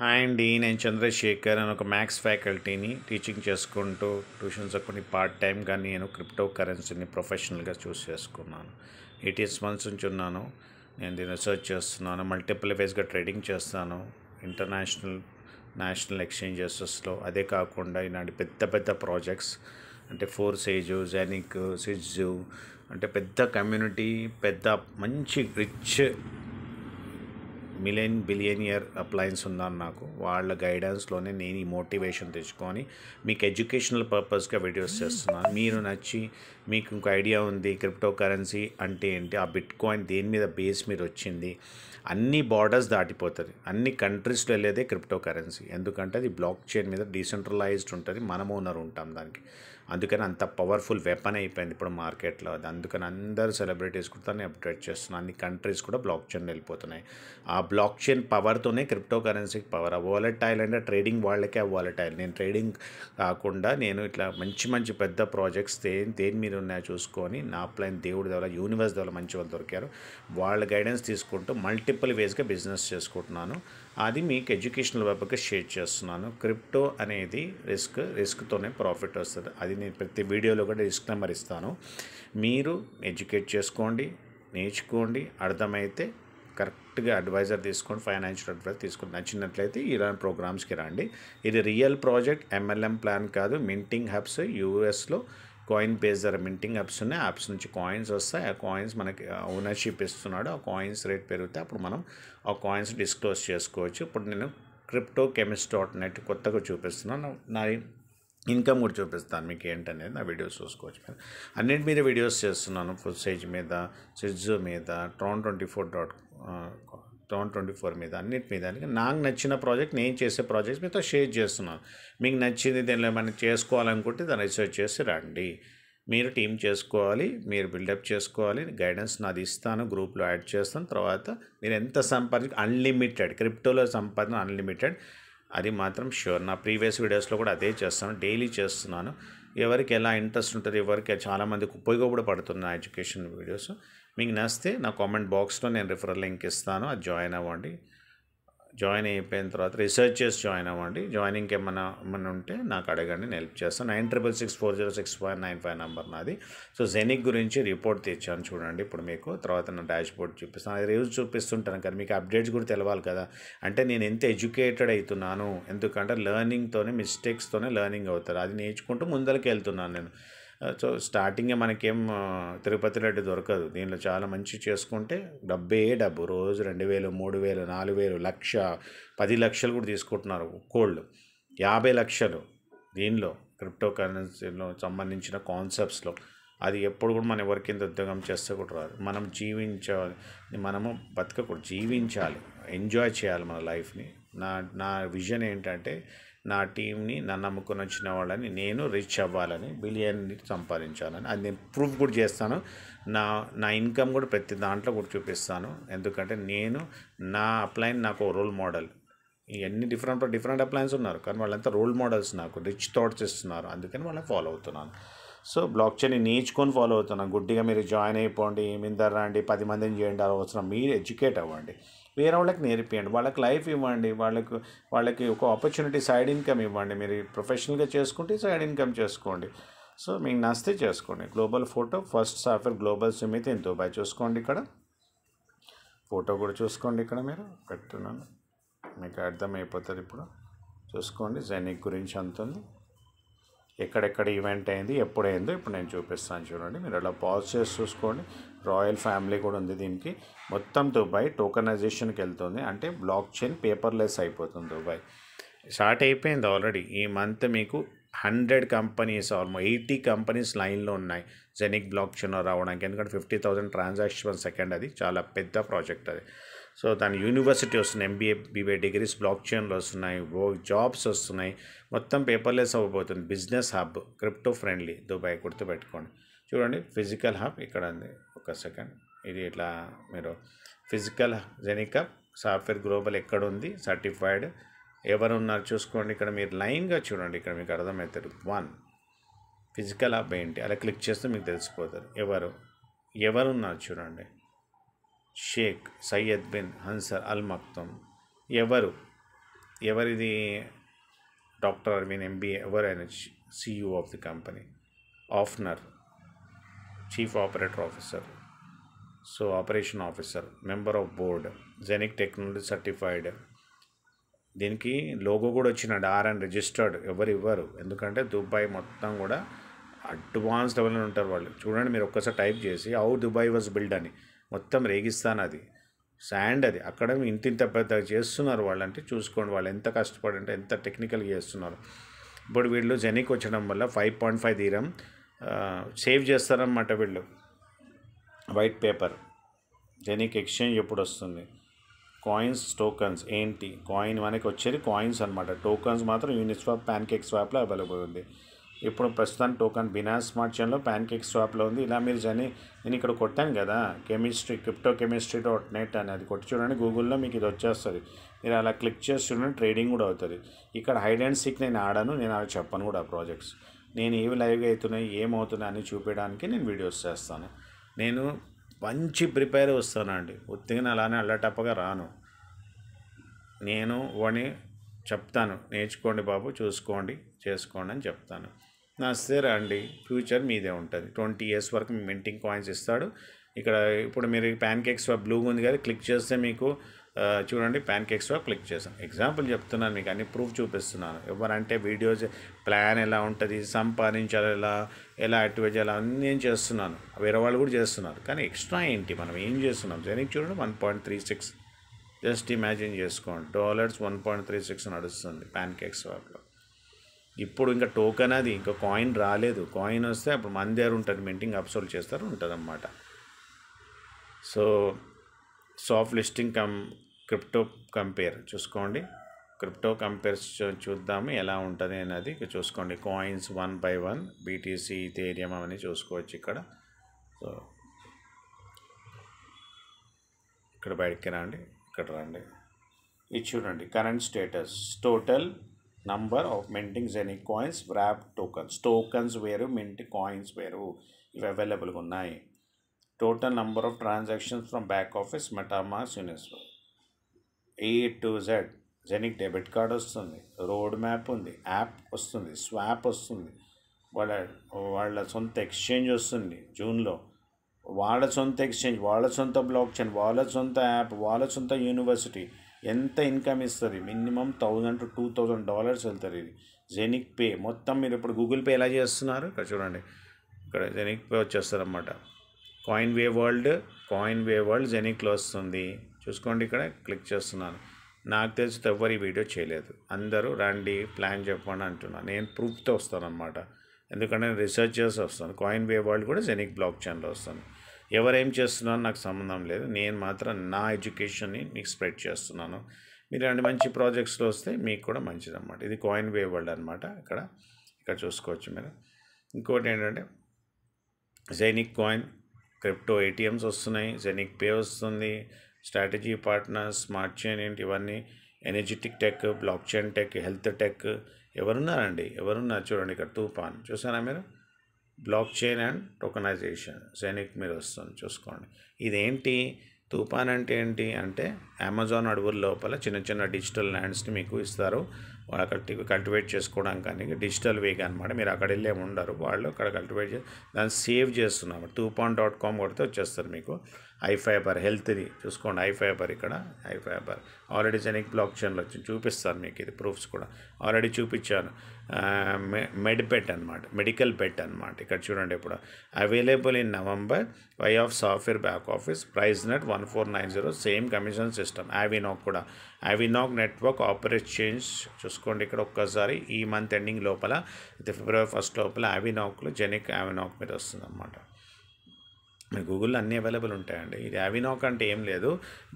Hi అండి, నేను చంద్రశేఖర్ అని ఒక మ్యాథ్స్ ఫ్యాకల్టీని టీచింగ్ చేసుకుంటూ ట్యూషన్స్ కొన్ని పార్ట్ టైంగా నేను క్రిప్టో కరెన్సీని ప్రొఫెషనల్గా చూస్ చేసుకున్నాను. 8 మంత్స్ నుంచి ఉన్నాను. నేను దీన్ని రీసెర్చ్ చేస్తున్నాను, మల్టిపుల్ వేస్గా ట్రేడింగ్ చేస్తాను ఇంటర్నేషనల్ నేషనల్ ఎక్స్చేంజెస్లో. అదే కాకుండా ఇలాంటి పెద్ద పెద్ద ప్రాజెక్ట్స్ అంటే ఫోర్సేజు, జెనిక్, సిడ్జు అంటే పెద్ద కమ్యూనిటీ, పెద్ద మంచి రిచ్ బిలియనియర్ అప్లయన్స్ ఉన్నారు నాకు. వాళ్ళ గైడెన్స్లోనే నేను ఈ మోటివేషన్ తెచ్చుకొని మీకు ఎడ్యుకేషనల్ పర్పస్గా వీడియోస్ చేస్తున్నాను. మీరు నచ్చి మీకు ఇంకో ఐడియా ఉంది క్రిప్టో కరెన్సీ అంటే ఏంటి, ఆ బిట్ కాయిన్ దేని మీద బేస్ మీద వచ్చింది, అన్ని బార్డర్స్ దాటిపోతుంది, అన్ని కంట్రీస్లో వెళ్ళేదే క్రిప్టో కరెన్సీ. ఎందుకంటే అది బ్లాక్ చైన్ మీద డీసెంట్రలైజ్డ్ ఉంటుంది, మనం ఓనర్ ఉంటాం దానికి. అందుకని అంత పవర్ఫుల్ వెపన్ అయిపోయింది ఇప్పుడు మార్కెట్లో అది. అందుకని అందరు సెలబ్రిటీస్ కూడా దాన్ని అప్డేట్ చేస్తున్నారు, అన్ని కంట్రీస్ కూడా బ్లాక్ చైన్ వెళ్ళిపోతున్నాయి. ఆ బ్లాక్ చైన్ పవర్తోనే క్రిప్టో కరెన్సీకి పవర్. ఆ వాలటైల్ అంటే ట్రేడింగ్ వాళ్ళకే ఆ వాలటైల్. నేను ట్రేడింగ్ కాకుండా నేను ఇట్లా మంచి మంచి పెద్ద ప్రాజెక్ట్స్ దేని మీద ఉన్నాయో చూసుకొని నా ప్లాన్ దేవుడి ద్వారా యూనివర్స్ ద్వారా మంచి వాళ్ళు దొరికారు, వాళ్ళ గైడెన్స్ తీసుకుంటూ మల్టిపుల్ వేస్గా బిజినెస్ చేసుకుంటున్నాను. అది మీకు ఎడ్యుకేషనల్ పర్పస్గా షేర్ చేస్తున్నాను. క్రిప్టో అనేది రిస్క్తోనే ప్రాఫిట్ వస్తుంది. అది నేను ప్రతి వీడియోలో కూడా రిస్క్ నెంబర్ ఇస్తాను. మీరు ఎడ్యుకేట్ చేసుకోండి, నేర్చుకోండి, అర్థమైతే కరెక్ట్గా అడ్వైజర్ తీసుకోండి, ఫైనాన్షియల్ అడ్వైజర్ తీసుకొని నచ్చినట్లయితే ఇలాంటి ప్రోగ్రామ్స్కి రండి. ఇది రియల్ ప్రాజెక్ట్, ఎంఎల్ఎం ప్లాన్ కాదు. మింటింగ్ హబ్స్ యూఎస్లో కాయిన్ బేస్ ధర మింటింగ్ హబ్స్ ఉన్నాయి. యాప్స్ నుంచి కాయిన్స్ వస్తాయి, ఆ కాయిన్స్ మనకి ఓనర్షిప్ ఇస్తున్నాడు. ఆ కాయిన్స్ రేట్ పెరిగితే అప్పుడు మనం ఆ కాయిన్స్ డిస్క్లోజ్ చేసుకోవచ్చు. ఇప్పుడు నేను cryptochemist.net కొత్తగా చూపిస్తున్నాను. నా ఇన్కమ్ కూడా చూపిస్తాను మీకు ఏంటనేది. నా వీడియోస్ చూసుకోవచ్చు. మీరు అన్నింటి మీద వీడియోస్ చేస్తున్నాను, ఫుల్సేజ్ మీద, సిడ్జు మీద, Tron24 మీద, అన్నిటి మీద. నాకు నచ్చిన ప్రాజెక్ట్, నేను చేసే ప్రాజెక్ట్స్ మీతో షేర్ చేస్తున్నాను. మీకు నచ్చింది దీనిలో ఏమైనా చేసుకోవాలనుకుంటే దాన్ని రిసర్చ్ చేసి రండి. మీరు టీం చేసుకోవాలి, మీరు బిల్డప్ చేసుకోవాలి. గైడెన్స్ నాది ఇస్తాను, గ్రూప్లో యాడ్ చేస్తాను. తర్వాత మీరు ఎంత అన్లిమిటెడ్ క్రిప్టోలో సంపాదన అన్లిమిటెడ్, అది మాత్రం షూర్. నా ప్రీవియస్ వీడియోస్లో కూడా అదే చేస్తాను, డైలీ చేస్తున్నాను. ఎవరికి ఎలా ఇంట్రెస్ట్ ఉంటుంది, ఎవరికి చాలామందికి ఉపయోగపడుతున్న ఎడ్యుకేషన్ వీడియోస్ మీకు నచ్చితే నా కామెంట్ బాక్స్లో నేను రిఫరల్ లింక్ ఇస్తాను, అది జాయిన్ అవ్వండి. జాయిన్ అయిపోయిన తర్వాత రీసెర్చ్ చేసి జాయిన్ అవ్వండి. జాయినింగ్కి ఏమన్నా ఉంటే నాకు అడగండి, నేను హెల్ప్ చేస్తాను. 9664065995 నెంబర్ నాది. సో జెనిక్ గురించి రిపోర్ట్ తెచ్చాను చూడండి ఇప్పుడు మీకు. తర్వాత నా డాష్ బోర్డ్ చూపిస్తాను, అది రోజు చూపిస్తుంటాను కదా, మీకు అప్డేట్స్ కూడా తెలవాలి కదా. అంటే నేను ఎంత ఎడ్యుకేటెడ్ అవుతున్నాను, ఎందుకంటే లెర్నింగ్తోనే, మిస్టేక్స్తోనే లెర్నింగ్ అవుతారు. అది నేర్చుకుంటూ ముందరికి వెళ్తున్నాను నేను. సో స్టార్టింగే మనకేం తిరుపతి రెడ్డి దొరకదు. దీనిలో చాలా మంచి చేసుకుంటే డబ్బు. రోజు 2000, 3000, 4000, 1,00,000, 10 లక్షలు కూడా తీసుకుంటున్నారు ఒక్కోళ్ళు. 50 లక్షలు దీనిలో క్రిప్టో కరెన్సీలో సంబంధించిన కాన్సెప్ట్స్లో. అది ఎప్పుడు కూడా మనం ఎవరి కింద ఉద్యోగం చేస్తే కూడా రాదు. మనం జీవించాలి, మనము బతకకూడదు, జీవించాలి, ఎంజాయ్ చేయాలి మన లైఫ్ని. నా విజన్ ఏంటంటే నా టీంని, నన్ను నమ్ముకొని వచ్చిన వాళ్ళని నేను రీచ్ అవ్వాలని, బిలియన్ని సంపాదించాలని. అది నేను ప్రూఫ్ కూడా చేస్తాను. నా ఇన్కమ్ కూడా ప్రతి దాంట్లో కూడా చూపిస్తాను. ఎందుకంటే నేను నా అప్లైన్ నాకు రోల్ మోడల్. ఇవన్నీ డిఫరెంట్ అప్లైన్స్ ఉన్నారు, కానీ వాళ్ళంతా రోల్ మోడల్స్, నాకు రిచ్ థాట్స్ ఇస్తున్నారు. అందుకని వాళ్ళని ఫాలో అవుతున్నాను. సో బ్లాక్ చైన్ నేర్చుకొని ఫాలో అవుతున్నాను. గుడ్డిగా మీరు జాయిన్ అయిపోండి, మిందర రండి, 10 మందిని చేయండి, అవసరం. మీరు ఎడ్యుకేట్ అవ్వండి, వేరే వాళ్ళకి నేర్పియండి, వాళ్ళకి లైఫ్ ఇవ్వండి, వాళ్ళకి ఒక ఆపర్చునిటీ, సైడ్ ఇన్కమ్ ఇవ్వండి. మీరు ప్రొఫెషనల్గా చేసుకుంటే సైడ్ ఇన్కమ్ చేసుకోండి. సో మీకు నచ్చితే చేసుకోండి. Global photo, first software global Sumit in Dubai చూసుకోండి. ఇక్కడ ఫోటో కూడా చూసుకోండి, ఇక్కడ మీరు పెట్టున్నాను, మీకు అర్థమైపోతుంది. ఇప్పుడు చూసుకోండి, జెనిక్ గురించి అంత ఉంది, ఎక్కడెక్కడ ఈవెంట్ అయింది, ఎప్పుడైందో ఇప్పుడు నేను చూపిస్తాను చూడండి. మీరు అలా పాజ్ చేసి చూసుకోండి. రాయల్ ఫ్యామిలీ కూడా ఉంది దీనికి. మొత్తం దుబాయ్ టోకనైజేషన్కి వెళ్తుంది, అంటే బ్లాక్ చైన్ పేపర్లెస్ అయిపోతుంది. దుబాయ్ స్టార్ట్ అయిపోయింది ఆల్రెడీ. ఈ మంత్ మీకు 100 కంపెనీస్, ఆల్మోస్ట్ 80 కంపెనీస్ లైన్లో ఉన్నాయి జెనిక్ బ్లాక్ చైన్ రావడానికి. ఎందుకంటే 50,000 ట్రాన్సాక్షన్ పర్ సెకండ్, అది చాలా పెద్ద ప్రాజెక్ట్ అది. సో దాని యూనివర్సిటీ వస్తున్నాయి, ఎంబీఏ బీబీఏ డిగ్రీస్ బ్లాక్ చైన్లో వస్తున్నాయి, జాబ్స్ వస్తున్నాయి, మొత్తం పేపర్లెస్ అవ్వబోతుంది. Business hub, crypto friendly Dubai, గుర్తుపెట్టుకోండి. చూడండి ఫిజికల్ హబ్ ఇక్కడ ఉంది, ఒక సెకండ్. ఇది ఇట్లా మీరు ఫిజికల్ జెనిక్ హబ్ సాఫ్ట్వేర్ గ్లోబల్ ఎక్కడ ఉంది, సర్టిఫైడ్, ఎవరు ఉన్నారు చూసుకోండి. ఇక్కడ మీరు లైన్గా చూడండి, ఇక్కడ మీకు అర్థమవుతారు. 1 ఫిజికల్ హబ్ ఏంటి, అలా క్లిక్ చేస్తే మీకు తెలిసిపోతారు ఎవరు ఉన్నారు చూడండి. షేక్ సయ్యద్ బిన్ హన్సర్ అల్ మక్తుమ్ ఎవరు, ఎవరిది డాక్టర్ అరవింద్ ఎంబీఏ ఎవరైనా CEO ఆఫ్ ది కంపెనీ, ఆఫ్నర్ chief operator officer, so operation officer, member of board, Genic technology certified. దీనికి లోగో కూడా వచ్చినాడు, RN రిజిస్టర్డ్. ఎవరు ఇవ్వరు, ఎందుకంటే దుబాయ్ మొత్తం కూడా అడ్వాన్స్ లెవెల్లో ఉంటారు వాళ్ళు. చూడండి మీరు ఒక్కసారి టైప్ చేసి హౌ దుబాయ్ వాజ్ బిల్డ్ అని, మొత్తం రేగిస్తాన్ అది, శాండ్ అది, అక్కడ ఇంత పెద్దగా చేస్తున్నారు వాళ్ళు. అంటే చూసుకోండి వాళ్ళు ఎంత కష్టపడి అంటే ఎంత టెక్నికల్గా చేస్తున్నారు. ఇప్పుడు వీళ్ళు జెనిక్ వచ్చడం వల్ల 5.5 దీరం సేవ్ చేస్తారన్నమాట వీళ్ళు. వైట్ పేపర్ జెనిక్ ఎక్స్చేంజ్ ఎప్పుడు వస్తుంది, కాయిన్స్ టోకన్స్ ఏంటి, కాయిన్ మనకి వచ్చేది కాయిన్స్ అనమాట. టోకన్స్ మాత్రం యూనిస్వాప్, ప్యాన్కేక్ స్వాప్లో అవైలబుల్ ఉంది. ఇప్పుడు ప్రస్తుతానికి టోకన్ బినాన్స్ స్మార్ట్ చైన్లో, ప్యాన్కేక్ స్వాప్లో ఉంది. ఇలా మీరు నేను ఇక్కడ కొట్టాను కదా chemistry.net అని, అది కొట్టి చూడండి గూగుల్లో, మీకు ఇది వచ్చేస్తుంది. మీరు అలా క్లిక్ చేసి చూడండి, ట్రేడింగ్ కూడా అవుతుంది. ఇక్కడ హైడ్ అండ్ సీక్ నేను ఆడాను, నేను అలా చెప్పను కూడా ఆ ప్రాజెక్ట్స్. నేను ఏవి లైవ్గా అవుతున్నాయి ఏమవుతున్నాయి అని చూపించడానికి నేను వీడియోస్ చేస్తాను. నేను మంచి ప్రిపేర్ వస్తానండి, ఉత్తిగా అలానే అల్లటప్పగా రాను. నేను వాడిని చెప్తాను, నేర్చుకోండి బాబు, చూసుకోండి, చేసుకోండి అని చెప్తాను. నచ్చితే రండి, ఫ్యూచర్ మీదే ఉంటుంది. 20 years వరకు మింటింగ్ కాయిన్స్ ఇస్తాడు. ఇక్కడ ఇప్పుడు మీరు ప్యాన్కేక్ స్వాప్ బ్లూగా ఉంది కదా, క్లిక్ చేస్తే మీకు చూడండి ప్యాన్కేక్ స్వాప్ క్లిక్ చేశాను. ఎగ్జాంపుల్ చెప్తున్నాను మీకు, అన్ని ప్రూఫ్ చూపిస్తున్నాను. ఎవరంటే వీడియోస్ ప్లాన్ ఎలా ఉంటుంది, సంపాదించాలి ఎలా యాక్టివేట్ చేయాలి అన్నీ నేను చేస్తున్నాను, వేరే వాళ్ళు కూడా చేస్తున్నారు. కానీ ఎక్స్ట్రా ఏంటి, మనం ఏం చేస్తున్నాం. జెనిక్ చూడండి 1.36, జస్ట్ ఇమాజిన్ చేసుకోండి, $1.36 నడుస్తుంది ప్యాన్కేక్ స్వాప్లో. ఇప్పుడు ఇంకా టోకెన్ అది, ఇంకా కాయిన్ రాలేదు. కాయిన్ వస్తే అప్పుడు మన దగ్గర ఉంటుంది, మింటింగ్ అప్సోల్డ్ చేస్తారు, ఉంటుంది అన్నమాట. So soft listing crypto compare చూసుకోండి, క్రిప్టో కంపేర్ చూద్దాము ఎలా ఉంటుంది అనేది చూసుకోండి. కాయిన్స్ 1 by 1, BTC, ఇథేరియం అవన్నీ చూసుకోవచ్చు ఇక్కడ. సో ఇక్కడ బయటికి రండి, ఇక్కడ రండి, ఇది చూడండి current status, total number of minting Genic coins, wrap tokens వేరు, మింట్ కాయిన్స్ వేరు, ఇవి అవైలబుల్గా ఉన్నాయి. Total number of transactions from back office, metamask, Uniswap, A to Z. Genic debit card వస్తుంది, రోడ్ మ్యాప్ ఉంది, యాప్ వస్తుంది, స్వాప్ వస్తుంది, వాళ్ళ సొంత ఎక్స్చేంజ్ వస్తుంది జూన్లో, వాళ్ళ సొంత ఎక్స్చేంజ్, వాళ్ళ సొంత బ్లాక్ చైన్, వాళ్ళ సొంత యాప్, వాళ్ళ సొంత యూనివర్సిటీ. ఎంత ఇన్కమ్ ఇస్తుంది, మినిమం $1,000 to $2,000 వెళ్తుంది ఇది. జెనిక్ పే మొత్తం మీరు ఇప్పుడు గూగుల్ పే ఎలా చేస్తున్నారు, ఇక్కడ చూడండి, ఇక్కడ జెనిక్ పే వచ్చేస్తుంది అన్నమాట. కాయిన్ వే వరల్డ్ జెనిక్లో వస్తుంది, చూసుకోండి. ఇక్కడ క్లిక్ చేస్తున్నాను. నాకు తెలిసి ఎవరు ఈ వీడియో చేయలేదు, అందరూ రండి ప్లాన్ చెప్పండి అంటున్నాను. నేను ప్రూఫ్తో వస్తాను అనమాట, ఎందుకంటే నేను రీసెర్చ్ చేసి వస్తాను. కాయిన్ వే వరల్డ్ కూడా జెనిక్ బ్లాక్ చైన్లో వస్తాను. ఎవరేం చేస్తున్నారో నాకు సంబంధం లేదు, నేను మాత్రం నా ఎడ్యుకేషన్ని మీకు స్ప్రెడ్ చేస్తున్నాను. మీరు రెండు మంచి ప్రాజెక్ట్స్లో వస్తే మీకు కూడా మంచిది అన్నమాట. ఇది కాయిన్ వే వరల్డ్ అనమాట. ఇక్కడ చూసుకోవచ్చు మీరు. ఇంకోటి ఏంటంటే జెనిక్ కాయిన్ క్రిప్టో ATMs వస్తున్నాయి, జెనిక్ పే వస్తుంది, స్ట్రాటజీ పార్ట్నర్స్, స్మార్ట్ చైన్ ఏంటి, ఇవన్నీ energetic tech, blockchain tech, health tech. ఎవరున్నారు చూడండి ఇక్కడ తూఫాన్ చూసారా మీరు, బ్లాక్ చైన్ అండ్ టోకనైజేషన్ జెనిక్ మీద వస్తుంది చూసుకోండి. ఇదేంటి తూఫాన్ అంటే ఏంటి అంటే అమెజాన్ అడవుల లోపల చిన్న డిజిటల్ ల్యాండ్స్ని మీకు ఇస్తారు, వాళ్ళు కల్టివేట్ చేసుకోవడానికి. కానీ డిజిటల్ వేగా అనమాట, మీరు అక్కడ వెళ్ళే ఉండరు, వాళ్ళు అక్కడ కల్టివేట్ చేసి దాన్ని సేవ్ చేస్తున్నాము. tufan.com కొడితే వచ్చేస్తారు మీకు. iFiber హెల్త్ది చూసుకోండి, iFiber ఇక్కడ iFiber ఆల్రెడీ జెనిక్ బ్లాక్ చైన్లో వచ్చి చూపిస్తాను మీకు, ఇది ప్రూఫ్స్ కూడా ఆల్రెడీ చూపించాను. మెడ్బెట్ అనమాట, మెడికల్ బెట్ అనమాట. ఇక్కడ చూడండి, ఇప్పుడు available in November, why of software back office, price net 1490, same commission system. యావినాక్ కూడా, యావినాక్ నెట్వర్క్ ఆపరేట్ చేంజ్ చూసుకోండి. ఇక్కడ ఒక్కసారి ఈ మంత్ ఎండింగ్ లోపల, February 1 లోపల యావినాక్లో జెనిక్ యావినాక్ మీద వస్తుంది అన్నమాట. గూగుల్లో అన్నీ అవైలబుల్ ఉంటాయండి. ఇది యావినాక్ అంటే ఏం లేదు,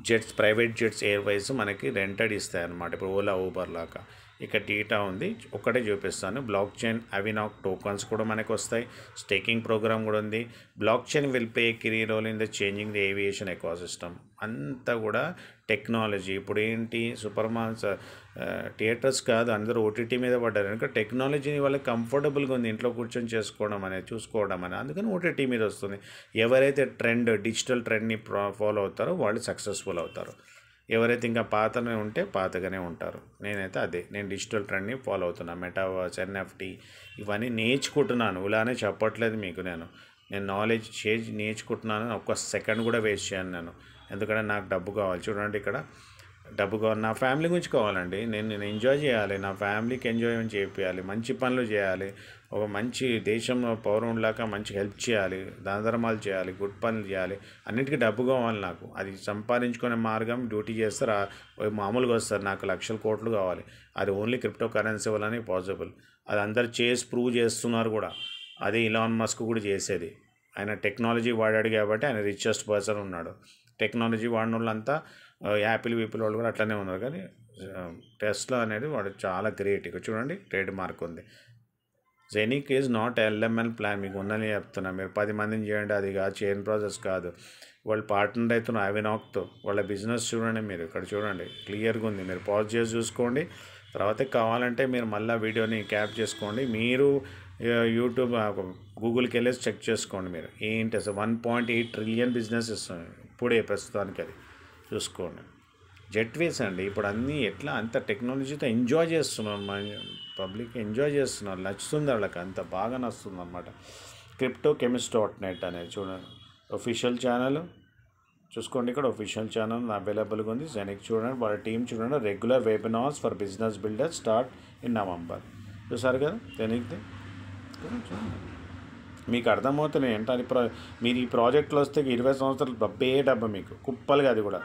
జెట్స్, ప్రైవేట్ జెట్స్, ఎయిర్వైస్ మనకి రెంటెడ్ ఇస్తాయి అన్నమాట. ఇప్పుడు ఓలా, ఊబర్ లాగా. ఇక్కడ డీటా ఉంది, ఒక్కటే చూపిస్తాను. బ్లాక్ చైన్ యావినాక్ టోకన్స్ కూడా మనకు వస్తాయి, స్టేకింగ్ ప్రోగ్రామ్ కూడా ఉంది. Block chain will play key role in the changing the aviation ecosystem. అంతా కూడా టెక్నాలజీ. ఇప్పుడు ఏంటి థియేటర్స్ కాదు, అందరూ OTT మీద పడ్డారు. ఎందుకంటే టెక్నాలజీని వాళ్ళకి కంఫర్టబుల్గా ఉంది ఇంట్లో కూర్చొని చేసుకోవడం అనేది, చూసుకోవడం అనేది, అందుకని OTT మీద వస్తుంది. ఎవరైతే డిజిటల్ ట్రెండ్ని ఫాలో అవుతారో వాళ్ళు సక్సెస్ఫుల్ అవుతారు. ఎవరైతే ఇంకా పాతనే ఉంటే పాతగానే ఉంటారు. నేను డిజిటల్ ట్రెండ్ని ఫాలో అవుతున్నా. మెటావర్స్, ఎన్ఎఫ్టీ ఇవన్నీ నేర్చుకుంటున్నాను. ఇలానే చెప్పట్లేదు మీకు. నేను నాలెడ్జ్ నేర్చుకుంటున్నాను. ఒక్క సెకండ్ కూడా వేస్ట్ చేయను నేను. ఎందుకంటే నాకు డబ్బు కావాలి. చూడండి ఇక్కడ డబ్బు కావాలి, నా ఫ్యామిలీ గురించి కావాలండి. నేను ఎంజాయ్ చేయాలి, నా ఫ్యామిలీకి ఎంజాయ్మెంట్ చేయాలి, మంచి పనులు చేయాలి, ఒక మంచి దేశంలో పౌరునిలాగా మంచి హెల్ప్ చేయాలి, దాన ధర్మాలు చేయాలి, గుడ్ పనులు చేయాలి. అన్నిటికీ డబ్బు కావాలి నాకు. అది సంపాదించుకునే మార్గం డ్యూటీ చేస్తారు, మామూలుగా వస్తారు. నాకు లక్షల కోట్లు కావాలి. అది ఓన్లీ క్రిప్టో కరెన్సీ వల్లనే పాసిబుల్. అది అందరు చేసి ప్రూవ్ చేస్తున్నారు కూడా. అది ఇలాన్ మస్క్ కూడా చేసేది. ఆయన టెక్నాలజీ వాడాడు కాబట్టి ఆయన రిచెస్ట్ పర్సన్ ఉన్నాడు. టెక్నాలజీ వాడిన వాళ్ళంతా యాపిల్ వాళ్ళు కూడా అట్లనే ఉన్నారు. కానీ టెస్లా అనేది వాడు చాలా గ్రేట్. ఇక చూడండి ట్రేడ్ మార్క్ ఉంది. జెనిక్ ఈజ్ నాట్ ఎల్ఎంఎల్ ప్లాన్. మీకు ఉన్నది చెప్తున్నా. మీరు 10 మందిని చేయండి, అది కాదు, చైన్ ప్రాసెస్ కాదు. వాళ్ళు పార్ట్నర్ అవుతున్నారు అవినాక్తో. వాళ్ళ బిజినెస్ చూడండి, మీరు ఇక్కడ చూడండి క్లియర్గా ఉంది. మీరు పాజ్ చేసి చూసుకోండి. తర్వాత కావాలంటే మీరు మళ్ళీ వీడియోని క్యాప్ చేసుకోండి. మీరు యూట్యూబ్ గూగుల్కి వెళ్ళేసి చెక్ చేసుకోండి. మీరు ఏంటి అసలు 1.8 ట్రిలియన్ బిజినెస్ ఇస్తుంది ఇప్పుడే ప్రస్తుతానికి. అది చూసుకోండి. జెట్వేస్ అండి. ఇప్పుడు అన్నీ ఎట్లా అంత టెక్నాలజీతో ఎంజాయ్ చేస్తున్నారు, పబ్లిక్ ఎంజాయ్ చేస్తున్నారు, నచ్చుతుంది వాళ్ళకి, అంత బాగా నచ్చుతుంది అనమాట. cryptochemist.net అనేది చూడండి ఒఫీషియల్ ఛానల్. చూసుకోండి ఇక్కడ ఒఫీషియల్ ఛానల్ అవైలబుల్గా ఉంది. జెనిక్ చూడండి, వాళ్ళ టీం చూడండి. Regular webinars for business builder start in November. చూసారు కదా జెనిక్ది. మీకు అర్థమవుతుంది ఏంటని. మీరు ఈ ప్రాజెక్టులు వస్తే 20 సంవత్సరాలు డబ్బా మీకు కుప్పలుగా. అది కూడా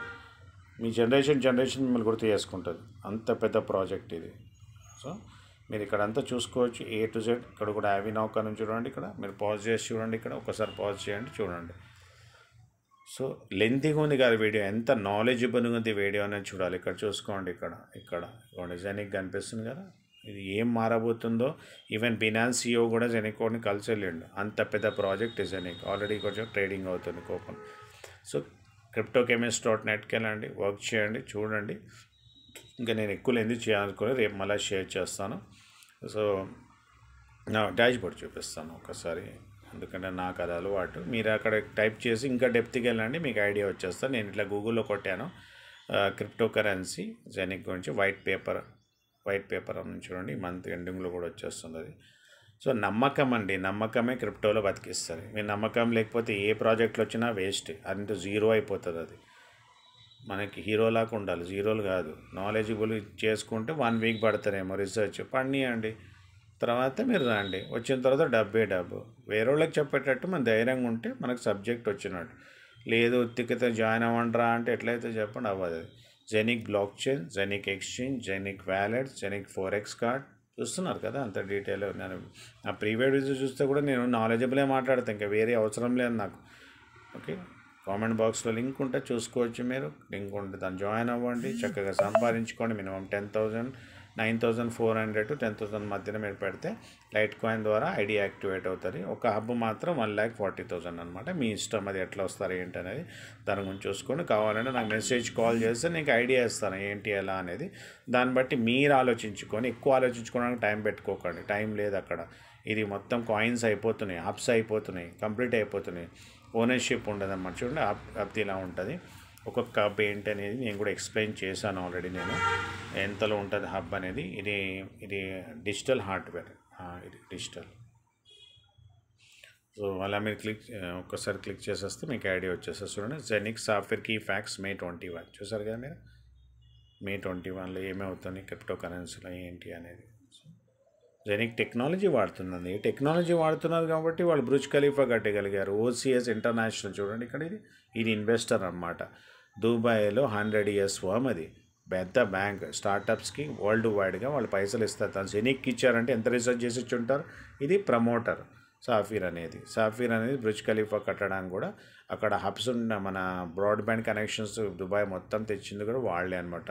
మీ జనరేషన్ మిమ్మల్ని గుర్తు చేసుకుంటుంది. అంత పెద్ద ప్రాజెక్ట్ ఇది. సో మీరు ఇక్కడ అంతా చూసుకోవచ్చు A to Z. ఇక్కడ కూడా అవినాక్ అని చూడండి. ఇక్కడ మీరు పాజ్ చేసి చూడండి. ఇక్కడ ఒకసారి పాజ్ చేయండి, చూడండి. సో లెంతీగా ఉంది కాదు వీడియో, ఎంత నాలెడ్జబుల్గా ఉంది వీడియో అనేది చూడాలి. ఇక్కడ చూసుకోండి. ఇక్కడ జెనిక్ కనిపిస్తుంది కదా. ఇది ఏం మారబోతుందో. ఈవెన్ బినాన్స్ CEO కూడా జెనిక్ కోడ్ని కలిసి వెళ్ళిండు. అంత పెద్ద ప్రాజెక్ట్ జెనిక్. ఆల్రెడీ కొంచెం ట్రేడింగ్ అవుతుంది కూపన్. సో cryptochemist.netకి వెళ్ళండి, వర్క్ చేయండి, చూడండి. ఇంకా నేను ఎక్కువ ఎందుకు చేయాలనుకుని రేపు మళ్ళీ షేర్ చేస్తాను. సో నా డాష్ బోర్డ్ చూపిస్తాను ఒకసారి, ఎందుకంటే నాకు అది అలవాటు. మీరు అక్కడ టైప్ చేసి ఇంకా డెప్త్కి వెళ్ళండి, మీకు ఐడియా వచ్చేస్తుంది. నేను ఇట్లా గూగుల్లో కొట్టాను క్రిప్టో కరెన్సీ జెనిక్ గురించి వైట్ పేపర్ అని చూడండి. మంత్ ఎండింగ్లో కూడా వచ్చేస్తుంది అది. సో నమ్మకం అండి, నమ్మకమే క్రిప్టోలో బతికిస్తుంది. మీరు నమ్మకం లేకపోతే ఏ ప్రాజెక్టులు వచ్చినా వేస్ట్, అంత జీరో అయిపోతుంది. అది మనకి హీరోలాగా ఉండాలి, జీరోలు కాదు. నాలెడ్జబుల్ చేసుకుంటే 1 వీక్ పడతారేమో రీసెర్చ్ పడినాయండి. తర్వాత మీరు రండి, వచ్చిన తర్వాత డబ్బు. వేరే వాళ్ళకి చెప్పేటట్టు మన ధైర్యంగా ఉంటే మనకు సబ్జెక్ట్ వచ్చినట్టు. లేదు ఉత్తికత జాయిన్ అవ్వండిరా అంటే ఎట్లయితే చెప్పండి, అవ్వదు. అది Genic blockchain, Genic exchange, Genic wallet, Genic forex card చూస్తున్నారు కదా. అంత డీటెయిల్. నేను నా ప్రీవియస్ వీడియో చూస్తే కూడా నేను నాలెడ్జబులే మాట్లాడతాను, ఇంకా వేరే అవసరం లేదు నాకు. ఓకే, కామెంట్ బాక్స్లో లింక్ ఉంటే చూసుకోవచ్చు. మీరు లింక్ ఉంటే దాన్ని జాయిన్ అవ్వండి, చక్కగా సంపాదించుకోండి. మినిమం 10,000, 9,400 to 10,000 మధ్యన మీరు పెడితే లైట్ కాయిన్ ద్వారా ఐడి యాక్టివేట్ అవుతుంది. ఒక హబ్ మాత్రం 1,40,000 అనమాట. మీ ఇష్టం, అది ఎట్లా వస్తారు ఏంటి అనేది దాని గురించి చూసుకొని కావాలంటే నాకు మెసేజ్ కాల్ చేస్తే నీకు ఐడియా ఇస్తాను ఏంటి ఎలా అనేది. దాన్ని బట్టి మీరు ఆలోచించుకొని, ఎక్కువ ఆలోచించుకోవడానికి టైం పెట్టుకోకండి, టైం లేదు అక్కడ. ఇది మొత్తం కాయిన్స్ అయిపోతున్నాయి, హబ్స్ అయిపోతున్నాయి, కంప్లీట్ అయిపోతున్నాయి. ఓనర్షిప్ ఉండదు అన్నమాట. చూడండి హబ్ ఇలా ఉంటుంది. ఒక్కొక్క హబ్ ఏంటి అనేది నేను కూడా ఎక్స్ప్లెయిన్ చేశాను ఆల్రెడీ. నేను ఎంతలో ఉంటుంది హబ్ అనేది. ఇది డిజిటల్ హార్డ్వేర్, ఇది డిజిటల్. సో అలా మీరు ఒక్కసారి క్లిక్ చేసేస్తే మీకు ఐడియా వచ్చేస్తుంది. చూడండి జెనిక్ సాఫ్ట్వేర్ కీ ఫ్యాక్ట్స్ May 21 చూసారు కదా మీరు. May 21లో ఏమవుతుంది క్రిప్టో కరెన్సీలో ఏంటి అనేది. జెనిక్ టెక్నాలజీ వాడుతుందండి. టెక్నాలజీ వాడుతున్నారు కాబట్టి వాళ్ళు బ్రుజ్ ఖలీఫా కట్టగలిగారు. OCS ఇంటర్నేషనల్ చూడండి ఇక్కడ. ఇది ఇన్వెస్టర్ అన్నమాట. దుబాయ్లో 100 years ఫర్మ్. అది పెద్ద బ్యాంక్. స్టార్టప్స్కి వరల్డ్ వైడ్గా వాళ్ళు పైసలు ఇస్తారు. తను జెనిక్కి ఇచ్చారంటే ఎంత రీసెర్చ్ చేసి ఇచ్చుంటారు. ఇది ప్రమోటర్ సాఫీర్ అనేది బ్రుజ్ ఖలీఫా కట్టడానికి కూడా అక్కడ హబ్స్ ఉన్న మన బ్రాడ్బ్యాండ్ కనెక్షన్స్ దుబాయ్ మొత్తం తెచ్చింది కూడా వాళ్ళే అనమాట.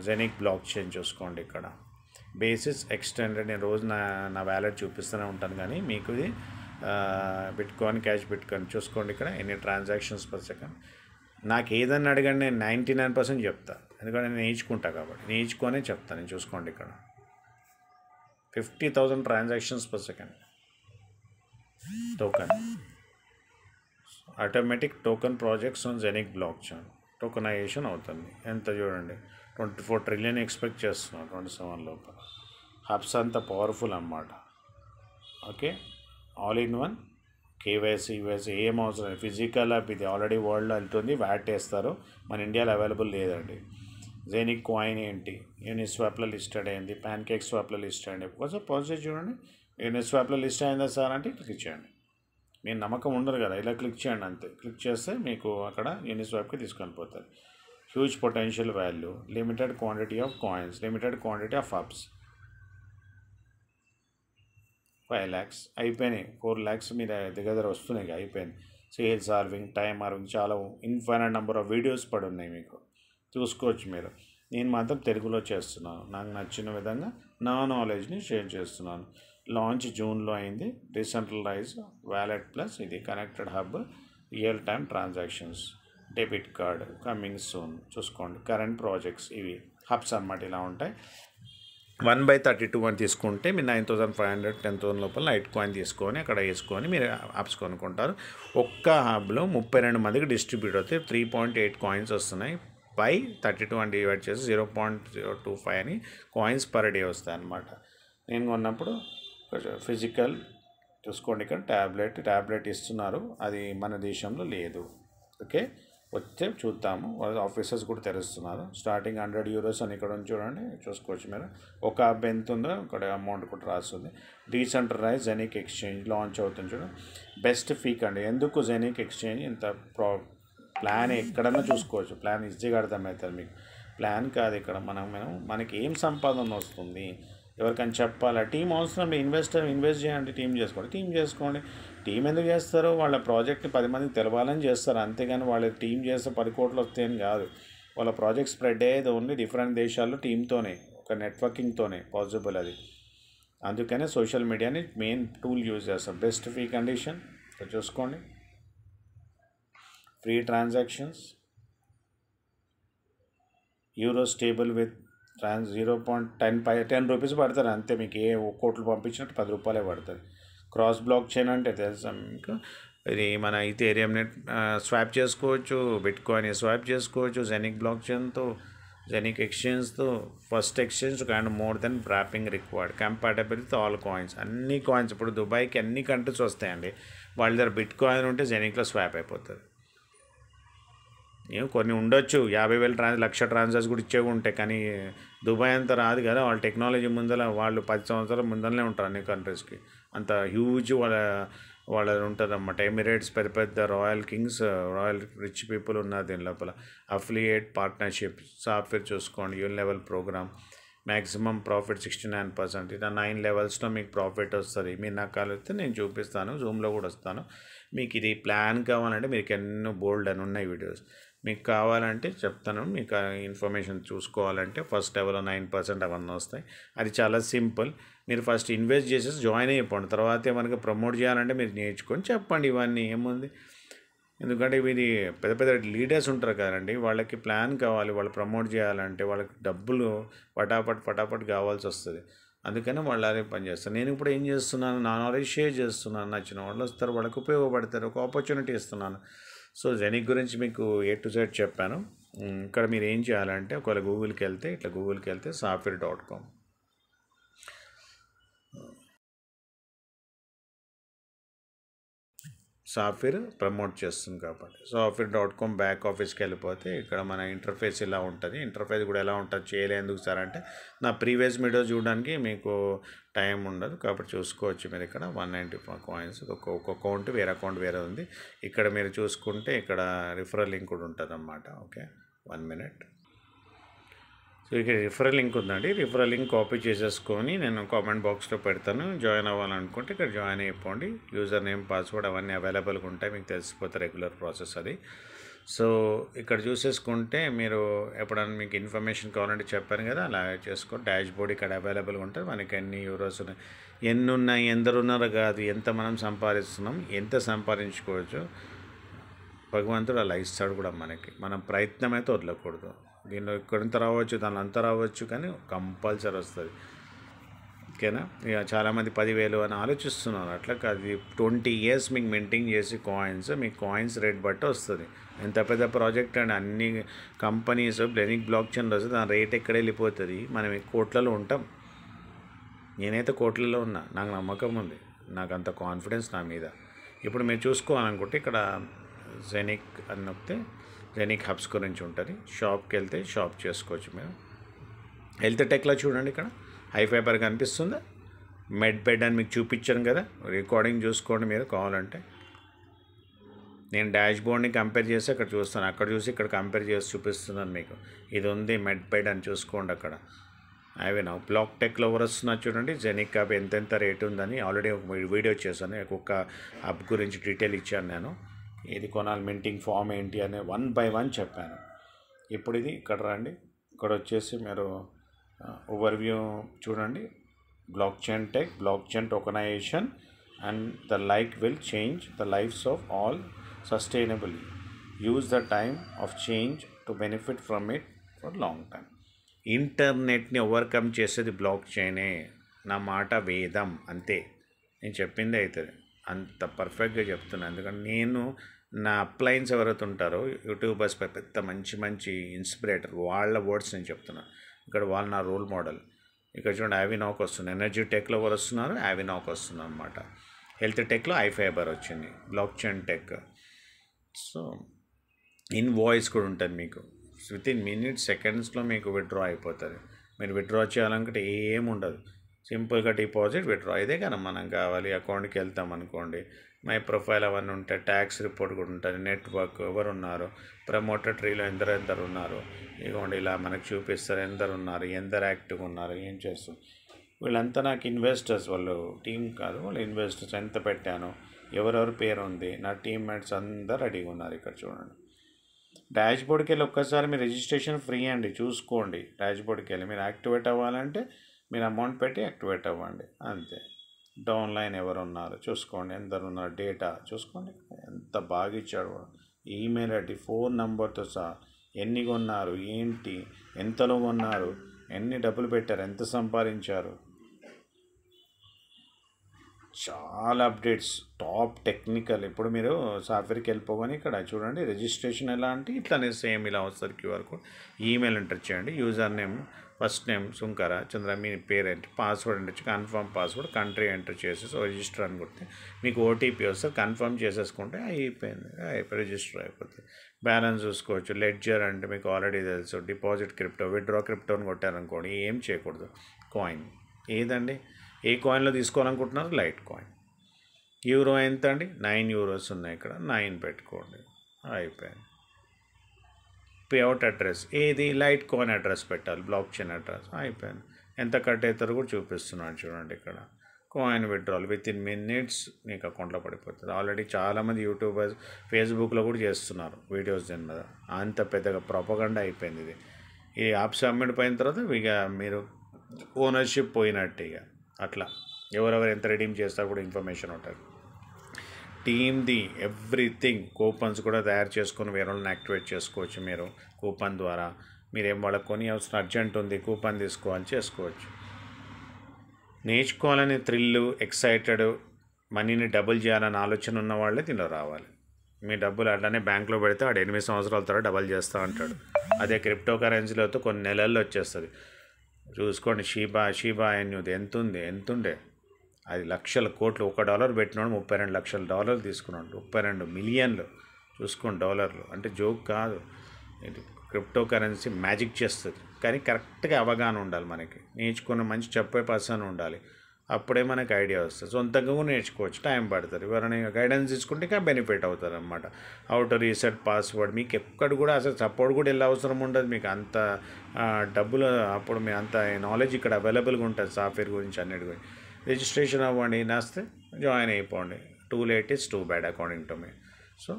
జెనిక్ బ్లాక్ చైన్ చూసుకోండి ఇక్కడ. Basis extended. నేను రోజు నా వ్యాలెట్ చూపిస్తూనే ఉంటాను, కానీ మీకు ఇది బిట్కాయిన్, క్యాష్ బిట్కాయిన్ చూసుకోండి ఇక్కడ. ఎన్ని ట్రాన్సాక్షన్స్ పర్ సెకండ్. నాకు ఏదన్నా అడగండి, నేను 99% చెప్తాను, ఎందుకంటే నేను నేర్చుకుంటా కాబట్టి. నేర్చుకొనే చెప్తాను. నేను చూసుకోండి ఇక్కడ 50,000 transactions per second. Token automatic token projects on Genic blockchain. Tokenization అవుతుంది. ఎంత చూడండి, 24 ట్రిలియన్ ఎక్స్పెక్ట్ చేస్తున్నాం 27 లోపల. హబ్స్ అంత పవర్ఫుల్ అన్నమాట. Okay, all in one, KYC USA ఏం అవసరం. ఫిజికల్ యాప్ ఇది ఆల్రెడీ వరల్డ్లో వెళ్తుంది, వ్యాట్ వేస్తారు, మన ఇండియాలో అవైలబుల్ లేదండి. జెనిక్ కాయిన్ ఏంటి, యూనిస్వాప్లో లిస్టెడ్ అయింది, ప్యాన్కేక్ స్వాప్లో లిస్ట్ అయింది. ఒకసారి ప్రాసెస్ చూడండి, యూనిస్వాప్లో లిస్ట్ అయిందా సార్ అంటే క్లిక్ చేయండి. మీరు నమ్మకం ఉండదు కదా, ఇలా క్లిక్ చేయండి అంతే. క్లిక్ చేస్తే మీకు అక్కడ యూనిస్వాప్కి తీసుకొని పోతుంది. Huge potential value, limited quantity of coins, limited quantity of hubs. 5 lakhs అయిపోయినాయి, 4 lakhs మీద దగ్గర వస్తున్నాయి, అయిపోయింది. సేల్ సాల్వింగ్, టైమ్ ఆర్వింగ్, చాలా ఇన్ఫైనైట్ నెంబర్ ఆఫ్ వీడియోస్ పడి ఉన్నాయి, మీకు చూసుకోవచ్చు మీరు. నేను మాత్రం తెలుగులో చేస్తున్నాను, నాకు నచ్చిన విధంగా నా నాలెడ్జ్ని షేర్ చేస్తున్నాను. లాంచ్ జూన్లో అయింది. డిసెంట్రలైజ్ వ్యాలెట్ ప్లస్ ఇది connected hub, real time transactions, debit card coming soon. చూసుకోండి, కరెంట్ ప్రాజెక్ట్స్ ఇవి హబ్స్ అన్నమాట. ఇలా ఉంటాయి. 1/32 అని తీసుకుంటే మీరు 9,500 10,000 లోపల లైట్ కాయిన్ తీసుకొని అక్కడ వేసుకొని మీరు హబ్స్ కొనుక్కుంటారు. ఒక్క హబ్లో 32 మందికి డిస్ట్రిబ్యూట్ అవుతాయి. 3.8 కాయిన్స్ వస్తున్నాయి. బై 32 అని డివైడ్ చేసి 0.025 అని కాయిన్స్ పర్ డే వస్తాయి అన్నమాట. నేను కొన్నప్పుడు ఫిజికల్ చూసుకోండి, ఇక్కడ ట్యాబ్లెట్ ఇస్తున్నారు, అది మన దేశంలో లేదు. ఓకే, వచ్చే చూద్దాము. వాళ్ళ ఆఫీసర్స్ కూడా తెరుస్తున్నారు. స్టార్టింగ్ 100 euros అని ఇక్కడ ఉంది చూడండి, చూసుకోవచ్చు మీరు. ఒక హబ్ ఎంత ఉందో ఇక్కడ అమౌంట్ కూడా రాస్తుంది. డీసెంట్రలైజ్ జెనిక్ ఎక్స్చేంజ్ లాంచ్ అవుతుంది చూడండి. బెస్ట్ ఫీక్ అండి. ఎందుకు జెనిక్ ఎక్స్చేంజ్ ఇంత ప్లాన్ ఎక్కడన్నా చూసుకోవచ్చు. ప్లాన్ ఈజీగా అర్థమవుతుంది మీకు. ప్లాన్ కాదు ఇక్కడ, మనకి ఏం సంపాదన వస్తుంది ఎవరికైనా చెప్పాలా. టీం అవసరం, ఇన్వెస్ట్ చేయండి, టీం చేసుకోండి. టీం ఎందుకు చేస్తారు, వాళ్ళ ప్రాజెక్ట్ని 10 మందికి తెలవాలని చేస్తారు, అంతేగాని వాళ్ళ టీం చేస్తే 10 కోట్లు వస్తాయని కాదు. వాళ్ళ ప్రాజెక్ట్ స్ప్రెడ్ అయ్యేది ఓన్లీ డిఫరెంట్ దేశాల్లో టీంతోనే, ఒక నెట్వర్కింగ్తోనే పాసిబుల్ అది. అందుకనే సోషల్ మీడియాని మెయిన్ టూల్ యూజ్ చేస్తాం. బెస్ట్ ఫీ కండిషన్ ఇక్కడ చూసుకోండి. Free transactions, euro stable with 0.10 rupees పడతారు అంతే. మీకు ఏ కోట్లు పంపించినట్టు 10 రూపాయలే పడుతుంది. క్రాస్ బ్లాక్ చైన్ అంటే తెలుసా మీకు, ఇది మన ఈథేరియం నెట్ స్వాప్ చేసుకోవచ్చు, బిట్ కాయిన్ స్వాప్ చేసుకోవచ్చు, జెనిక్ బ్లాక్ చైన్తో, జెనిక్ ఎక్స్చేంజ్తో. First exchange and more then wrapping required, compatible with all coins. అన్ని కాయిన్స్ ఇప్పుడు దుబాయ్కి అన్ని కంట్రీస్ వస్తాయండి. వాళ్ళ దగ్గర బిట్ కాయిన్ ఉంటే జెనిక్లో స్వాప్ అయిపోతుంది. కొన్ని ఉండొచ్చు 50,000 1,00,000 ట్రాన్సాక్షన్ కూడా ఇచ్చేవి ఉంటాయి, కానీ దుబాయ్ అంతా రాదు కదా. వాళ్ళ టెక్నాలజీ ముందర వాళ్ళు 10 సంవత్సరాల ముందరనే ఉంటారు అన్ని కంట్రీస్కి. అంత హ్యూజ్ వాళ్ళది ఉంటుంది అన్నమాట. ఎమిరేట్స్ పెద్ద royal Kings, royal rich people ఉన్నారు దీని లోపల. అఫిలియేట్ పార్ట్నర్షిప్, సాఫ్ట్వేర్ చూసుకోండి, లెవెల్ ప్రోగ్రామ్, మ్యాక్సిమం ప్రాఫిట్ 69%. ఇలా 9 లెవెల్స్లో మీకు ప్రాఫిట్ వస్తుంది. మీరు నాకు కలిగితే నేను చూపిస్తాను, జూమ్లో కూడా వస్తాను. మీకు ఇది ప్లాన్ కావాలంటే మీకు ఎన్నో బోల్డ్ అని ఉన్నాయి వీడియోస్. మీకు కావాలంటే చెప్తాను. మీకు ఇన్ఫర్మేషన్ చూసుకోవాలంటే ఫస్ట్ లెవెల్లో 9% అవన్నీ వస్తాయి. అది చాలా సింపుల్. మీరు ఫస్ట్ ఇన్వెస్ట్ చేసేసి జాయిన్ అయిపోండి. తర్వాత మనకి ప్రమోట్ చేయాలంటే మీరు నేర్చుకొని చెప్పండి, ఇవన్నీ ఏముంది. ఎందుకంటే ఇది పెద్ద లీడర్స్ ఉంటారు కదండి, వాళ్ళకి ప్లాన్ కావాలి. వాళ్ళు ప్రమోట్ చేయాలంటే వాళ్ళకి డబ్బులు పటాపట్ కావాల్సి వస్తుంది. అందుకని వాళ్ళు అదే పని చేస్తారు. నేను ఇప్పుడు ఏం చేస్తున్నాను, నా నాలెడ్జ్ షేర్ చేస్తున్నాను. నచ్చిన వాళ్ళు వస్తారు, వాళ్ళకి ఉపయోగపడతారు, ఒక ఆపర్చునిటీ ఇస్తున్నాను. సో జెనిక్ గురించి మీకు A to Z చెప్పాను. ఇక్కడ మీరు ఏం చేయాలంటే ఒకవేళ గూగుల్కి వెళ్తే safir.com సాఫిర్ ప్రమోట్ చేస్తుంది కాబట్టి safir.com బ్యాక్ ఆఫీస్కి వెళ్ళిపోతే ఇక్కడ మన ఇంటర్ఫేస్ ఇలా ఉంటుంది. ఇంటర్ఫేస్ కూడా ఎలా ఉంటుంది చేయలేందుకు సార్ అంటే, నా ప్రీవియస్ వీడియో చూడడానికి మీకు టైం ఉండదు కాబట్టి చూసుకోవచ్చు. మీరు ఇక్కడ 195 కాయిన్స్, ఒక అకౌంట్ వేరే అకౌంట్ వేరే ఉంది. ఇక్కడ మీరు చూసుకుంటే ఇక్కడ రిఫరల్ లింక్ కూడా ఉంటుంది అన్నమాట. Okay, 1 minute. సో ఇక్కడ రిఫరల్ లింక్ ఉందండి. రిఫరల్ లింక్ కాపీ చేసేసుకొని నేను కామెంట్ బాక్స్లో పెడతాను. జాయిన్ అవ్వాలనుకుంటే ఇక్కడ జాయిన్ అయిపోండి. యూజర్ నేమ్, పాస్వర్డ్ అవన్నీ అవైలబుల్గా ఉంటాయి, మీకు తెలిసిపోతే రెగ్యులర్ ప్రాసెస్ అది. సో ఇక్కడ చూసేసుకుంటే మీరు ఎప్పుడైనా మీకు ఇన్ఫర్మేషన్ కావాలంటే చెప్పాను కదా, అలా చేసుకో. డాష్ బోర్డ్ ఇక్కడ అవైలబుల్గా ఉంటుంది. మనకి ఎన్ని యూరోస్ ఉన్నాయి, ఎన్ని ఉన్నాయి, ఎందరున్నారో కాదు, ఎంత మనం సంపాదిస్తున్నాం, ఎంత సంపాదించుకోవచ్చు భగవంతుడు అలా ఇస్తాడు కూడా మనకి. మనం ప్రయత్నం అయితే వదలకూడదు. దీనిలో ఇక్కడంత రావచ్చు, దానిలో అంత రావచ్చు, కానీ కంపల్సరీ వస్తుంది. ఓకేనా. ఇక చాలామంది 10,000 అని ఆలోచిస్తున్నారు. అట్లా కాదు, 20 years మీకు మెయింటైన్ చేసి కాయిన్స్, మీకు కాయిన్స్ రేట్ బట్టి వస్తుంది. ఎంత పెద్ద ప్రాజెక్ట్ అండి, అన్ని కంపెనీస్ బ్లెనిక్ బ్లాక్ చైన్ వస్తే దాని రేట్ ఎక్కడ వెళ్ళిపోతుంది, మనం కోట్లలో ఉంటాం. నేనైతే కోట్లలో ఉన్నా, నాకు నమ్మకం ఉంది, నాకు అంత కాన్ఫిడెన్స్ నా మీద. ఇప్పుడు మీరు చూసుకోవాలనుకుంటే ఇక్కడ జెనిక్ అని నొక్కితే జెనిక్ హబ్స్ గురించి ఉంటుంది. షాప్కి వెళ్తే షాప్ చేసుకోవచ్చు మీరు. హెల్త్ టెక్లో చూడండి, ఇక్కడ హై ఫైబర్ కనిపిస్తుందా, మెడ్ బెడ్ అని మీకు చూపించాను కదా, రికార్డింగ్ చూసుకోండి మీరు కావాలంటే. నేను డాష్ బోర్డ్ని కంపేర్ చేసి అక్కడ చూస్తాను, అక్కడ చూసి ఇక్కడ కంపేర్ చేసి చూపిస్తున్నాను మీకు. ఇది ఉంది మెడ్ బెడ్ అని చూసుకోండి అక్కడ. అవి నా బ్లాక్ టెక్లో ఎవరు వస్తున్నారు చూడండి, జెనిక్ హబ్ ఎంతెంత రేట్ ఉందని ఆల్రెడీ ఒక వీడియో చేశాను, ఒక్కొక్క హబ్ గురించి డీటెయిల్ ఇచ్చాను నేను. ఇది కొనాలి, మింటింగ్ ఫామ్ ఏంటి అని 1 by 1 చెప్పాను. ఇప్పుడు ఇది ఇక్కడ రండి, ఇక్కడ వచ్చేసి మీరు ఓవర్వ్యూ చూడండి. Blockchain tech, blockchain tokenization and the like will change the lives of all sustainably. Use the time of change to benefit from it for long time. ఇంటర్నెట్ని ఓవర్కమ్ చేసేది బ్లాక్ చైనే. నా మాట వేదం, అంతే, నేను చెప్పింది అవుతుంది, అంత పర్ఫెక్ట్గా చెప్తున్నాను. ఎందుకంటే నేను నా అప్లయన్స్ ఎవరైతే ఉంటారో యూట్యూబర్స్ పెద్ద మంచి మంచి ఇన్స్పిరేటర్, వాళ్ళ వర్డ్స్ నేను చెప్తున్నాను. ఇక్కడ వాళ్ళు నా రోల్ మోడల్. ఇక్కడ చూడండి యావినాక్ వస్తుంది, ఎనర్జీ టెక్లో ఎవరు వస్తున్నారు, యావినాక్ వస్తుంది అనమాట. హెల్త్ టెక్లో ఐ ఫైబర్ వచ్చింది, block chain tech. So invoice కూడా ఉంటుంది మీకు, వితిన్ మినిట్స్ సెకండ్స్లో మీకు విత్డ్రా అయిపోతుంది. మీరు విత్డ్రా చేయాలనుకుంటే ఏముండదు, సింపుల్గా డిపాజిట్ విత్డ్రా. ఇదే కదా మనం కావాలి. అకౌంట్కి వెళ్తాం అనుకోండి, మై ప్రొఫైల్ అవన్నీ ఉంటాయి, ట్యాక్స్ రిపోర్ట్ కూడా ఉంటుంది, నెట్వర్క్ ఎవరు ఉన్నారు, ప్రమోటర్ ట్రీలో ఎందరు ఉన్నారు, ఇదిగోండి ఇలా మనకు చూపిస్తారు ఎందరు ఉన్నారు, ఎందరు యాక్టివ్గా ఉన్నారు, ఏం చేస్తారు. వీళ్ళంతా నాకు ఇన్వెస్టర్స్, వాళ్ళు టీం కాదు, వాళ్ళు ఇన్వెస్టర్స్. ఎంత పెట్టాను, ఎవరెవరి పేరు ఉంది, నా టీమ్మేట్స్ అందరు రెడీగా ఉన్నారు. ఇక్కడ చూడండి, డాష్ బోర్డ్కి వెళ్ళి ఒక్కసారి మీరు రిజిస్ట్రేషన్ ఫ్రీ అండి, చూసుకోండి. డాష్ బోర్డ్కి వెళ్ళి మీరు యాక్టివేట్ అవ్వాలంటే మీరు అమౌంట్ పెట్టి యాక్టివేట్ అవ్వండి, అంతే. డౌన్లైన్ ఎవరు ఉన్నారు చూసుకోండి, ఎందరు ఉన్నారు, డేటా చూసుకోండి, ఎంత బాగా ఇచ్చాడు. ఈమెయిల్ ఐడి, ఫోన్ నెంబర్తో సహా, ఎన్ని కొన్నారు, ఏంటి, ఎంతలో కొన్నారు, ఎన్ని డబ్బులు పెట్టారు, ఎంత సంపాదించారు, చాలా అప్డేట్స్, టాప్ టెక్నికల్. ఇప్పుడు మీరు సాఫ్ట్వేర్కి వెళ్ళిపోగానే ఇక్కడ చూడండి రిజిస్ట్రేషన్ ఎలా అంటే ఇట్లానే సేమ్ ఇలా వస్తుంది. క్యూఆర్ కోడ్, ఈమెయిల్ ఎంటర్ చేయండి, user name, first name Sunkara Chandra, మీ parent, password enter, confirm password, country enter చేసేసి రిజిస్టర్ అని కొడితే మీకు ఓటీపీ వస్తుంది, కన్ఫర్మ్ చేసేసుకుంటే అయిపోయింది, రిజిస్టర్ అయిపోతుంది. బ్యాలెన్స్ చూసుకోవచ్చు. లెడ్జర్ అంటే మీకు ఆల్రెడీ తెలుసు, డిపాజిట్ క్రిప్టో, విత్డ్రా క్రిప్టో అని కొట్టారనుకోండి ఏం చేయకూడదు. కాయిన్ ఏదండి, ఏ కాయిన్లో తీసుకోవాలనుకుంటున్నారు, లైట్ కాయిన్. యూరో ఎంత అండి, 9 euros ఉన్నాయి, ఇక్కడ 9 పెట్టుకోండి, అయిపోయింది. పేఅవుట్ అడ్రస్ ఏది, లైట్ కాయిన్ అడ్రస్ పెట్టాలి, బ్లాక్ చైన్ అడ్రస్, అయిపోయింది. ఎంత కట్ అవుతారో కూడా చూపిస్తున్నాను చూడండి. ఇక్కడ కాయిన్ విత్డ్రాల్ వితిన్ మినిట్స్ మీకు అకౌంట్లో పడిపోతుంది. ఆల్రెడీ చాలామంది యూట్యూబర్స్ ఫేస్బుక్లో కూడా చేస్తున్నారు వీడియోస్ దీని మీద. అంత పెద్దగా ప్రొపగండా అయిపోయింది ఇది. ఈ యాప్ సబ్మిట్ పోయిన తర్వాత ఇక మీరు ఓనర్షిప్ పోయినట్టు, ఇక అట్లా ఎవరెవరు ఎంత రెడీమ్ చేస్తారో కూడా ఇన్ఫర్మేషన్ ఉంటుంది. టీమ్ది ఎవ్రీథింగ్, కూపన్స్ కూడా తయారు చేసుకొని వేరే వాళ్ళని యాక్టివేట్ చేసుకోవచ్చు మీరు. కూపన్ ద్వారా మీరేం వాళ్ళకి కొని అవసరం, అర్జెంట్ ఉంది కూపన్ తీసుకోవాలి, చేసుకోవచ్చు. నేర్చుకోవాలని థ్రిల్, ఎక్సైటెడ్, మనీని డబుల్ చేయాలని ఆలోచన ఉన్న వాళ్ళే దీనిలో రావాలి. మీ డబ్బులు అట్లానే బ్యాంకులో పెడితే వాడు 8 సంవత్సరాల తర్వాత డబల్ చేస్తూ అంటాడు. అదే క్రిప్టో కరెన్సీలో అయితే కొన్ని నెలల్లో వచ్చేస్తుంది. చూసుకోండి, షీబా ఎన్యూది ఎంతుండే అది లక్షల కోట్లు. $1 పెట్టినాడు $32 లక్షల తీసుకున్నాడు, 32 మిలియన్లు. చూసుకోండి డాలర్లు, అంటే జోక్ కాదు. ఇది క్రిప్టో కరెన్సీ మ్యాజిక్ చేస్తుంది, కానీ కరెక్ట్గా అవగాహన ఉండాలి మనకి. నేర్చుకున్న మంచి చెప్పే పర్సన్ ఉండాలి, అప్పుడే మనకి ఐడియా వస్తుంది. సొంతంగా కూడా నేర్చుకోవచ్చు, టైం పడుతుంది. ఎవరైనా గైడెన్స్ తీసుకుంటే ఇంకా బెనిఫిట్ అవుతుంది అనమాట. హౌ టు రీసెట్ పాస్వర్డ్, మీకు ఎక్కడ కూడా అసలు సపోర్ట్ కూడా వెళ్ళే అవసరం ఉండదు. మీకు అంత డబ్బులు, అప్పుడు మీ అంత నాలెడ్జ్ ఇక్కడ అవైలబుల్గా ఉంటుంది సాఫ్ట్వేర్ గురించి, అన్నిటి గురించి. రిజిస్ట్రేషన్ అవ్వండి, నేస్తే జాయిన్ అయిపోండి. Too late is too bad according to me. So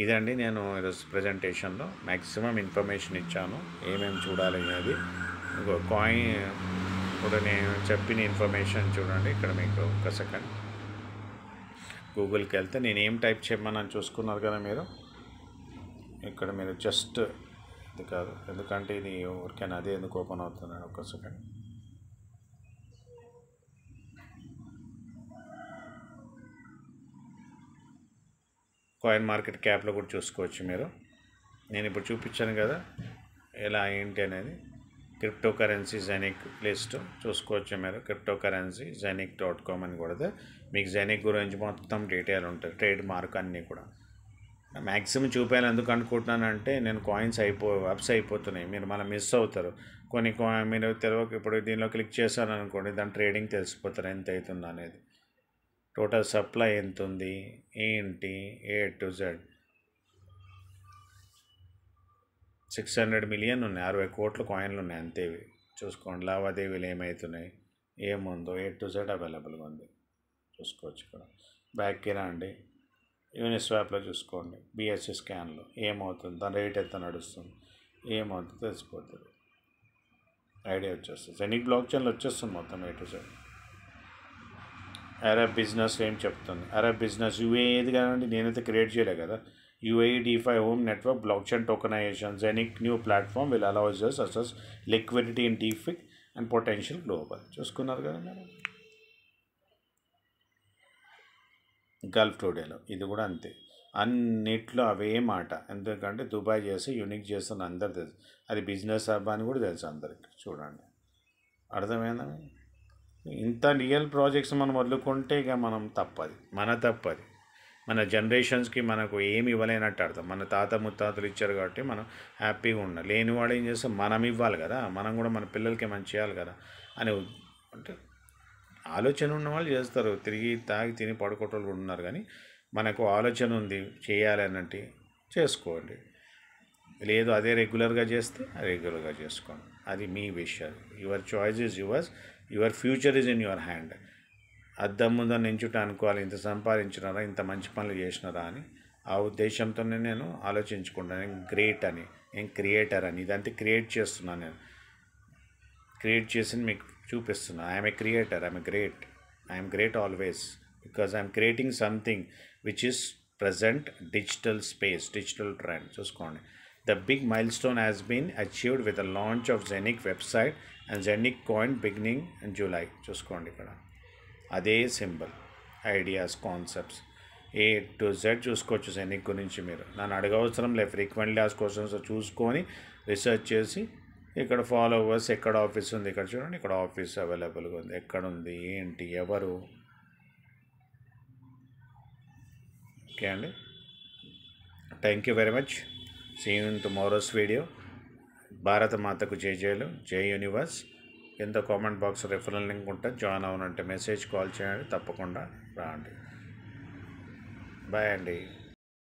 ఇదండి నేను ఈరోజు ప్రజెంటేషన్లో మ్యాక్సిమం ఇన్ఫర్మేషన్ ఇచ్చాను, ఏమేమి చూడాలి అనేది. ఇంకో కాయిన్ కూడా నేను చెప్పిన ఇన్ఫర్మేషన్ చూడండి. ఇక్కడ మీకు ఒక సెకండ్ గూగుల్కి వెళ్తే నేను ఏం టైప్ చేయమని చూసుకున్నారు కదా మీరు. ఇక్కడ మీరు జస్ట్ ఇది కాదు, ఎందుకంటే ఇది ఎవరికైనా అదే ఎందుకు ఓపెన్ అవుతున్నాను. ఒక సెకండ్, కాయిన్ మార్కెట్ క్యాప్లో కూడా చూసుకోవచ్చు మీరు. నేను ఇప్పుడు చూపించాను కదా ఎలా ఏంటి అనేది. క్రిప్టో కరెన్సీ జెనిక్ లిస్ట్ చూసుకోవచ్చు మీరు. క్రిప్టో కరెన్సీ ZenIC.com అని కొడితే మీకు జెనిక్ గురించి మొత్తం డీటెయిల్ ఉంటుంది, ట్రేడ్ మార్క్ అన్నీ కూడా. మ్యాక్సిమం చూపించాలి ఎందుకు అనుకుంటున్నానంటే నేను కాయిన్స్ అప్స్ అయిపోతున్నాయి, మీరు మళ్ళీ మిస్ అవుతారు. కొన్ని మీరు తెలియక ఇప్పుడు దీనిలో క్లిక్ చేశాను అనుకోండి, దాని ట్రేడింగ్ తెలిసిపోతారు ఎంత అవుతుంది అనేది, టోటల్ సప్లై ఎంత ఉంది ఏంటి A to Z. 600 మిలియన్ ఉన్నాయి, 60 కోట్ల కాయిన్లు ఉన్నాయి అంతే. చూసుకోండి లావాదేవీలు ఏమవుతున్నాయి, ఏముందో A to Z అవైలబుల్గా ఉంది చూసుకోవచ్చు. ఇక్కడ బ్యాక్కి రండి, యూనిస్వాప్లో చూసుకోండి, BSC స్కాన్లో ఏమవుతుంది, దాని రేట్ ఎంత నడుస్తుంది ఏమవుతుందో తెలిసిపోతుంది, ఐడియా వచ్చేస్తుంది. జెనిక్ బ్లాక్ చైన్లో వచ్చేస్తుంది మొత్తం A to Z. Arab business ఏం చెప్తుంది, అరబ్ బిజినెస్ UAE ఏది కాదండి, నేనైతే క్రియేట్ చేయలే కదా. UAE DeFi Home Network Blockchain Tokenization ZenIC new platform will allow us to assess liquidity in DeFi and potential global. చూసుకున్నారు కదా మీరు. గల్ఫ్ టుడేలో ఇది కూడా అంతే, అన్నిట్లో అవే మాట. ఎందుకంటే దుబాయ్ చేసి యూనిక్ చేస్తున్న అందరు తెలుసు, అది బిజినెస్ హబ్ అని కూడా తెలుసు అందరికి. చూడండి అర్థమైందా. ఇంత రియల్ ప్రాజెక్ట్స్ మనం వదులుకుంటే ఇక మనం తప్పది, మన తప్పది. మన జనరేషన్స్కి మనకు ఏమి ఇవ్వలేనట్టు అర్థం. మన తాత ముత్తాతలు ఇచ్చారు కాబట్టి మనం హ్యాపీగా ఉండాలి. లేని వాడు ఏం చేస్తాం, మనం ఇవ్వాలి కదా, మనం కూడా మన పిల్లలకి మంచి చేయాలి కదా అని అంటే ఆలోచన ఉన్న వాళ్ళు చేస్తారు. తిరిగి తాగి తిని పడుకోవటోళ్ళు కూడా ఉన్నారు, కానీ మనకు ఆలోచన ఉంది చేయాలి అన్నట్టు చేసుకోండి. లేదు అదే రెగ్యులర్గా చేస్తే రెగ్యులర్గా చేసుకోండి, అది మీ విషయం. Your choice is yours, your future is in your hand. అద్దం ముందని నించుట అనుకోవాలి, ఇంత సంపాదించినారా, ఇంత మంచి పనులు చేసినారా అని. ఆ ఉద్దేశంతోనే నేను ఆలోచించుకుంటాను. నేను గ్రేట్ అని, నేను క్రియేటర్ అని, ఇదంతా క్రియేట్ చేస్తున్నాను. నేను క్రియేట్ చేసి మీకు చూపిస్తున్నాను. I'm a creator, I'm great always, because I'm creating something which is present digital space, digital trend. చూసుకోండి. The big milestone has been achieved with the launch of ZenIC website and ZenIC coin beginning in July. చూసుకోండి ఇక్కడ అదే symbol, ideas, concepts A to Z చూసుకోవచ్చు. ZenIC గురించి మీరు నన్ను అడగవసరం లేదు, frequently asked questions చూసుకొని రీసెర్చ్ చేసి ఇక్కడ ఫాలోవర్స్ ఎక్కడ ఆఫీస్ ఉంది, ఇక్కడ చూడండి, ఇక్కడ ఆఫీస్ అవైలబుల్గా ఉంది, ఎక్కడ ఉంది ఏంటి ఎవరు. ఓకే అండి, thank you very much. See you in tomorrow's video. భారత మాతకు జై జైలు, జై యూనివర్స్. కింద కామెంట్ బాక్స్ రెఫరల్ లింక్ ఉంటుంది, జాయిన్ అవ్వనంటే మెసేజ్ కాల్ చేయండి, తప్పకుండా రాండి. బాయ్ అండి.